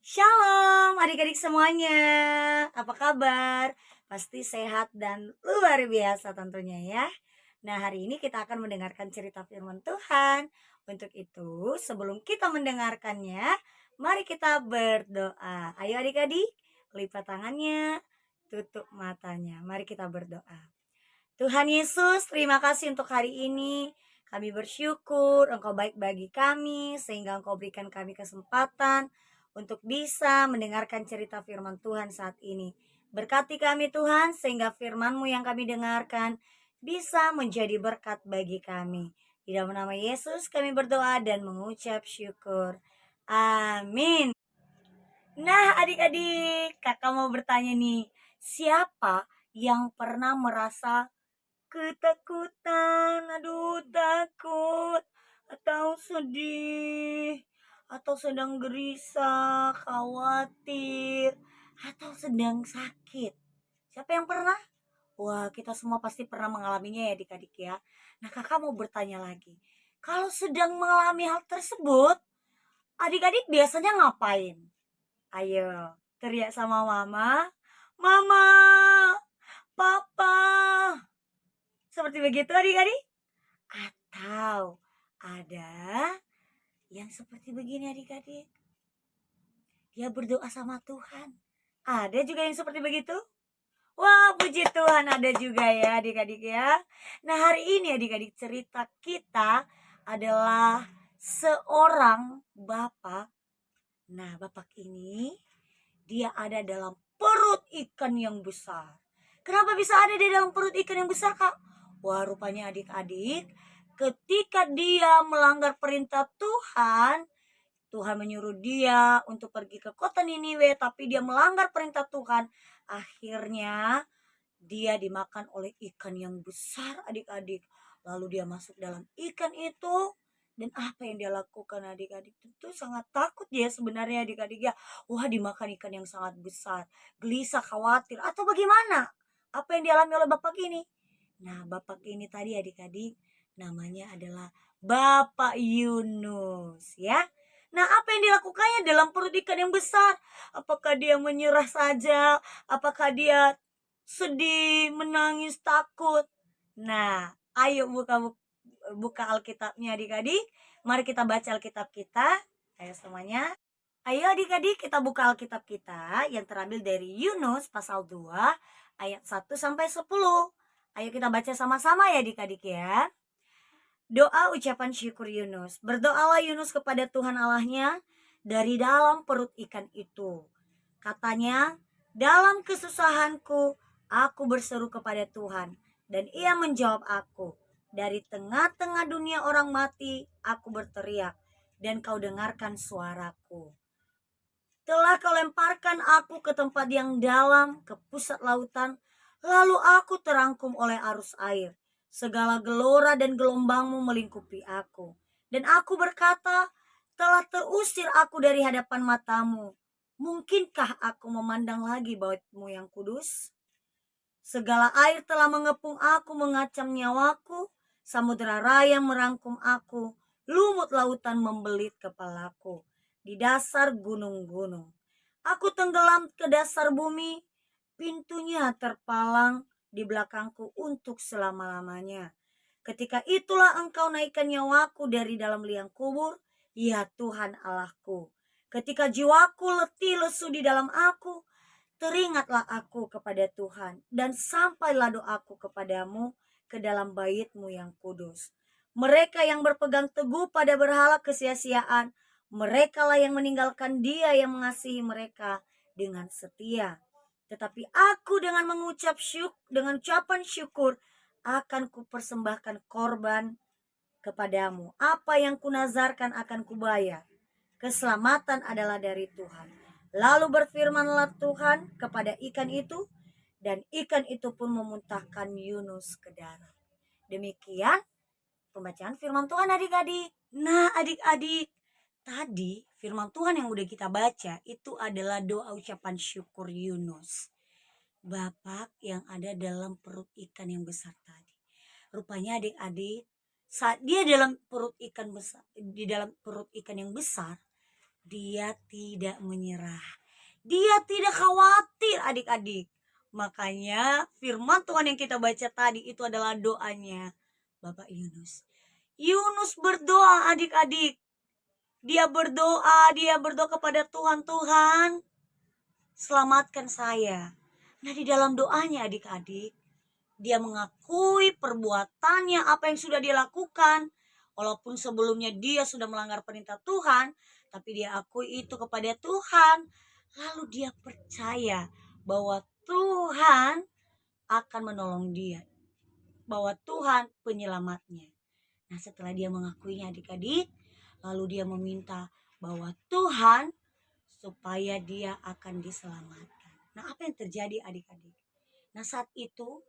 Shalom adik-adik semuanya, apa kabar? Pasti sehat dan luar biasa tentunya ya. Nah, hari ini kita akan mendengarkan cerita firman Tuhan. Untuk itu, sebelum kita mendengarkannya, mari kita berdoa. Ayo adik-adik, lipat tangannya, tutup matanya. Mari kita berdoa. Tuhan Yesus, terima kasih untuk hari ini. Kami bersyukur Engkau baik bagi kami, sehingga Engkau berikan kami kesempatan untuk bisa mendengarkan cerita firman Tuhan saat ini. Berkati kami Tuhan, sehingga firman-Mu yang kami dengarkan bisa menjadi berkat bagi kami. Di dalam nama Yesus kami berdoa dan mengucap syukur. Amin. Nah adik-adik, kakak mau bertanya nih, siapa yang pernah merasa ketakutan, aduh takut, atau sedih, atau sedang gelisah, khawatir, atau sedang sakit? Siapa yang pernah? Wah, kita semua pasti pernah mengalaminya ya adik-adik ya. Nah, kakak mau bertanya lagi. Kalau sedang mengalami hal tersebut, adik-adik biasanya ngapain? Ayo, teriak sama mama, "Mama, Papa." Seperti begitu adik-adik? Atau ada yang seperti begini adik-adik, dia berdoa sama Tuhan. Ada juga yang seperti begitu? Wah, puji Tuhan ada juga ya adik-adik ya. Nah, hari ini adik-adik cerita kita adalah seorang bapak. Nah, bapak ini dia ada dalam perut ikan yang besar. Kenapa bisa ada di dalam perut ikan yang besar, Kak? Wah, rupanya adik-adik, ketika dia melanggar perintah Tuhan, Tuhan menyuruh dia untuk pergi ke kota Niniwe, tapi dia melanggar perintah Tuhan. Akhirnya dia dimakan oleh ikan yang besar adik-adik. Lalu dia masuk dalam ikan itu. Dan apa yang dia lakukan adik-adik? Tentu sangat takut dia sebenarnya adik-adik ya. Wah, dimakan ikan yang sangat besar. Gelisah, khawatir. Atau bagaimana? Apa yang dialami oleh bapak ini? Nah, bapak ini tadi adik-adik namanya adalah Bapak Yunus ya. Nah, apa yang dilakukannya dalam perut ikan yang besar? Apakah dia menyerah saja? Apakah dia sedih, menangis, takut? Nah, ayo buka Alkitabnya adik-adik. Mari kita baca Alkitab kita. Ayo semuanya. Ayo adik-adik kita buka Alkitab kita yang terambil dari Yunus pasal 2 ayat 1 sampai 10. Ayo kita baca sama-sama ya adik-adik ya. Doa ucapan syukur Yunus. Berdoalah Yunus kepada Tuhan Allahnya dari dalam perut ikan itu. Katanya, dalam kesusahanku aku berseru kepada Tuhan dan ia menjawab aku. Dari tengah-tengah dunia orang mati aku berteriak dan kau dengarkan suaraku. Telah kau lemparkan aku ke tempat yang dalam, ke pusat lautan, lalu aku terangkum oleh arus air. Segala gelora dan gelombangmu melingkupi aku. Dan aku berkata, telah terusir aku dari hadapan matamu. Mungkinkah aku memandang lagi baitmu yang kudus? Segala air telah mengepung aku, mengacam nyawaku. Samudera raya merangkum aku. Lumut lautan membelit kepalaku di dasar gunung-gunung. Aku tenggelam ke dasar bumi, pintunya terpalang di belakangku untuk selama-lamanya. Ketika itulah engkau naikkan nyawaku dari dalam liang kubur, ya Tuhan Allahku. Ketika jiwaku letih lesu di dalam aku, teringatlah aku kepada Tuhan dan sampailah doaku kepadamu ke dalam bait-Mu yang kudus. Mereka yang berpegang teguh pada berhala kesia-siaan, merekalah yang meninggalkan Dia yang mengasihi mereka dengan setia. Tetapi aku dengan dengan ucapan syukur akan kupersembahkan korban kepadamu. Apa yang kunazarkan akan kubayar. Keselamatan adalah dari Tuhan. Lalu berfirmanlah Tuhan kepada ikan itu, dan ikan itu pun memuntahkan Yunus ke darat. Demikian pembacaan firman Tuhan adik-adik. Nah adik-adik, tadi firman Tuhan yang udah kita baca itu adalah doa ucapan syukur Yunus, bapak yang ada dalam perut ikan yang besar tadi. Rupanya adik-adik, saat dia dalam perut ikan besar, di dalam perut ikan yang besar, Dia tidak menyerah. Dia tidak khawatir adik-adik. Makanya firman Tuhan yang kita baca tadi itu adalah doanya Bapak Yunus. Yunus berdoa adik-adik. Dia berdoa kepada Tuhan, Tuhan selamatkan saya. Nah di dalam doanya adik-adik, dia mengakui perbuatannya, apa yang sudah dia lakukan. Walaupun sebelumnya dia sudah melanggar perintah Tuhan, tapi dia akui itu kepada Tuhan. Lalu dia percaya bahwa Tuhan akan menolong dia, bahwa Tuhan penyelamatnya. Nah setelah dia mengakuinya adik-adik, lalu dia meminta bahwa Tuhan supaya dia akan diselamatkan. Nah apa yang terjadi adik-adik? Nah saat itu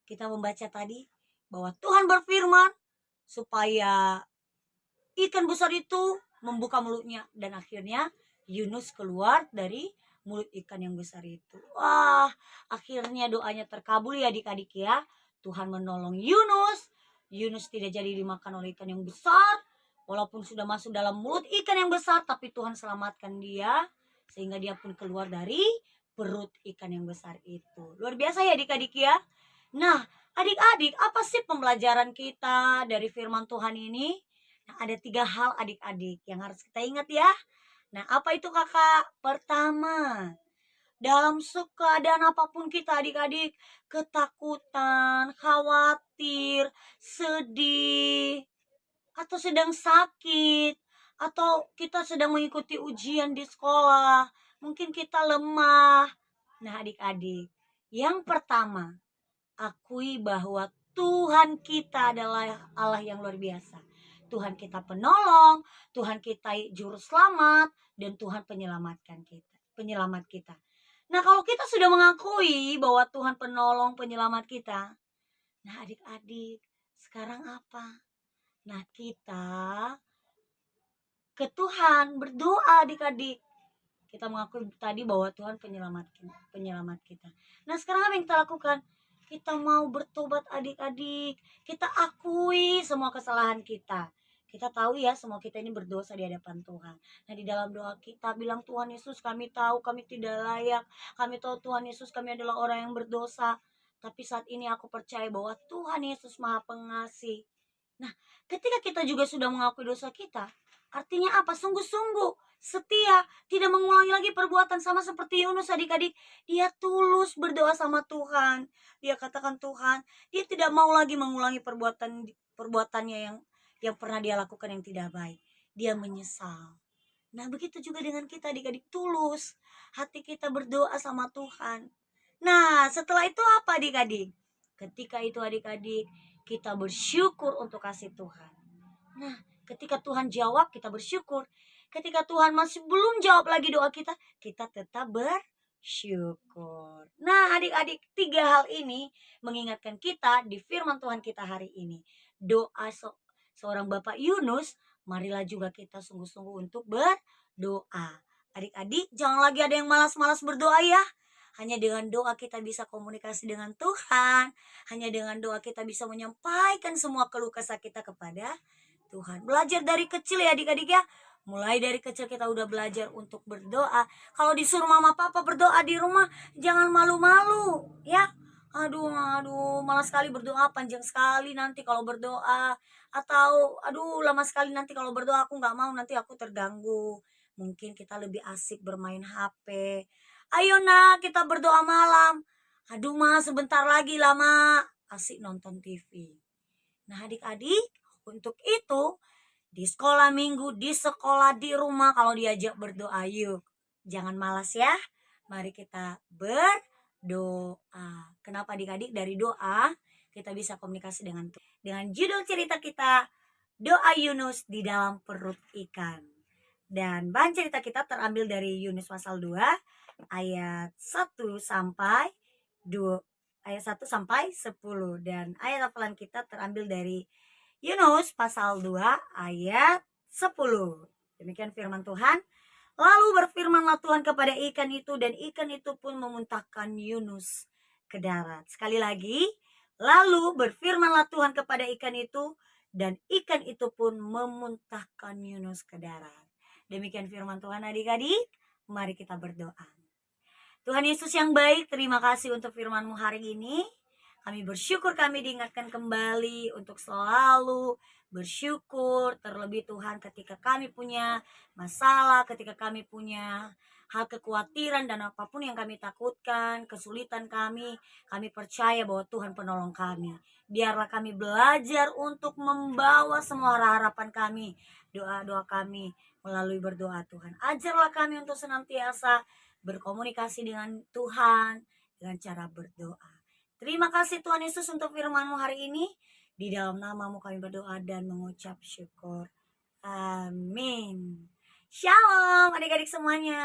kita membaca tadi bahwa Tuhan berfirman supaya ikan besar itu membuka mulutnya dan akhirnya Yunus keluar dari mulut ikan yang besar itu. Wah, akhirnya doanya terkabul ya adik-adik ya. Tuhan menolong Yunus. Yunus tidak jadi dimakan oleh ikan yang besar. Walaupun sudah masuk dalam mulut ikan yang besar, tapi Tuhan selamatkan dia sehingga dia pun keluar dari perut ikan yang besar itu. Luar biasa ya adik-adik ya. Nah, adik-adik, apa sih pembelajaran kita dari firman Tuhan ini? Nah, ada 3 hal adik-adik yang harus kita ingat ya. Nah, apa itu kakak? Pertama, dalam keadaan apapun kita adik-adik, ketakutan, khawatir, sedih, atau sedang sakit, atau kita sedang mengikuti ujian di sekolah, mungkin kita lemah. Nah adik-adik, yang pertama, akui bahwa Tuhan kita adalah Allah yang luar biasa. Tuhan kita penolong, Tuhan kita juru selamat, dan Tuhan penyelamat kita. Nah kalau kita sudah mengakui bahwa Tuhan penolong, penyelamat kita, nah adik-adik, sekarang apa? Nah kita ke Tuhan berdoa adik-adik. Kita mengakui tadi bahwa Tuhan penyelamat kita. Nah sekarang apa yang kita lakukan? Kita mau bertobat adik-adik. Kita akui semua kesalahan kita. Kita tahu ya semua kita ini berdosa di hadapan Tuhan. Nah di dalam doa kita bilang, Tuhan Yesus kami tahu kami tidak layak. Kami tahu Tuhan Yesus kami adalah orang yang berdosa. Tapi saat ini aku percaya bahwa Tuhan Yesus Maha Pengasih. Nah ketika kita juga sudah mengakui dosa kita, artinya apa? Sungguh-sungguh setia, tidak mengulangi lagi perbuatan sama seperti Yunus adik-adik. Dia tulus berdoa sama Tuhan. Dia katakan Tuhan, dia tidak mau lagi mengulangi perbuatannya yang pernah dia lakukan yang tidak baik. Dia menyesal. Nah, begitu juga dengan kita adik-adik, tulus hati kita berdoa sama Tuhan. Nah, setelah itu apa adik-adik? Ketika itu adik-adik, kita bersyukur untuk kasih Tuhan. Nah, ketika Tuhan jawab, kita bersyukur. Ketika Tuhan masih belum jawab lagi doa kita tetap bersyukur. Nah, adik-adik, 3 hal ini mengingatkan kita di firman Tuhan kita hari ini. Doa seorang Bapak Yunus, marilah juga kita sungguh-sungguh untuk berdoa. Adik-adik, jangan lagi ada yang malas-malas berdoa ya. Hanya dengan doa kita bisa komunikasi dengan Tuhan. Hanya dengan doa kita bisa menyampaikan semua keluh kesah kita kepada Tuhan. Belajar dari kecil ya adik-adik ya. Mulai dari kecil kita udah belajar untuk berdoa. Kalau disuruh mama papa berdoa di rumah, jangan malu-malu ya. Aduh, malas sekali berdoa, panjang sekali nanti kalau berdoa. Atau lama sekali nanti kalau berdoa, aku gak mau, nanti aku terganggu. Mungkin kita lebih asik bermain HP. Ayo nak, kita berdoa malam. Aduh ma, sebentar lagi lama. Asik nonton TV. Nah adik-adik, untuk itu di sekolah minggu, di sekolah, di rumah, kalau diajak berdoa, yuk jangan malas ya. Mari kita berdoa. Kenapa adik-adik? Dari doa kita bisa komunikasi dengan Tuhan. Dengan judul cerita kita, Doa Yunus di dalam perut ikan. Dan bahan cerita kita terambil dari Yunus pasal 2 ayat 1 sampai 2 ayat 1 sampai 10, dan ayat hafalan kita terambil dari Yunus pasal 2 ayat 10. Demikian firman Tuhan. Lalu berfirmanlah Tuhan kepada ikan itu, dan ikan itu pun memuntahkan Yunus ke darat. Sekali lagi, lalu berfirmanlah Tuhan kepada ikan itu, dan ikan itu pun memuntahkan Yunus ke darat. Demikian firman Tuhan adik-adik, mari kita berdoa. Tuhan Yesus yang baik, terima kasih untuk firman-Mu hari ini. Kami bersyukur kami diingatkan kembali untuk selalu bersyukur. Terlebih Tuhan ketika kami punya masalah, ketika kami punya hal kekhawatiran dan apapun yang kami takutkan, kesulitan kami percaya bahwa Tuhan penolong kami. Biarlah kami belajar untuk membawa semua harapan kami, doa-doa kami melalui berdoa Tuhan. Ajarlah kami untuk senantiasa berkomunikasi dengan Tuhan dengan cara berdoa. Terima kasih Tuhan Yesus untuk firman-Mu hari ini. Di dalam nama-Mu kami berdoa dan mengucap syukur. Amin. Shalom adik-adik semuanya.